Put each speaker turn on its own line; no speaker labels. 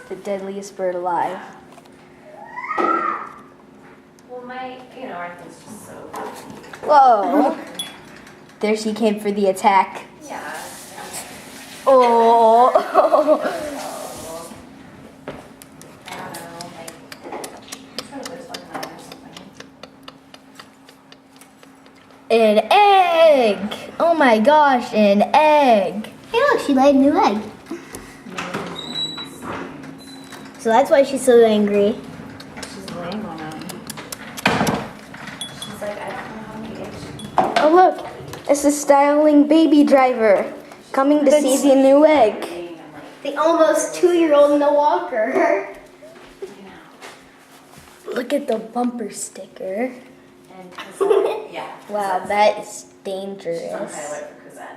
The deadliest bird alive.
Well, Arthur's just so
Whoa. There she came for the attack.
Yeah.
Oh.
I don't know, let's go to this one or something.
An egg. Oh my gosh, an egg.
Hey, look, she laid a new egg. So that's why she's so angry.
She's laying on them. She's like, I don't know how many eggs.
Oh look, it's the styling baby driver coming to see the new egg.
The almost 2-year-old in the walker.
Look at the bumper sticker.
And yeah.
Wow, that is
She's on
dangerous.
highlight for Kazan.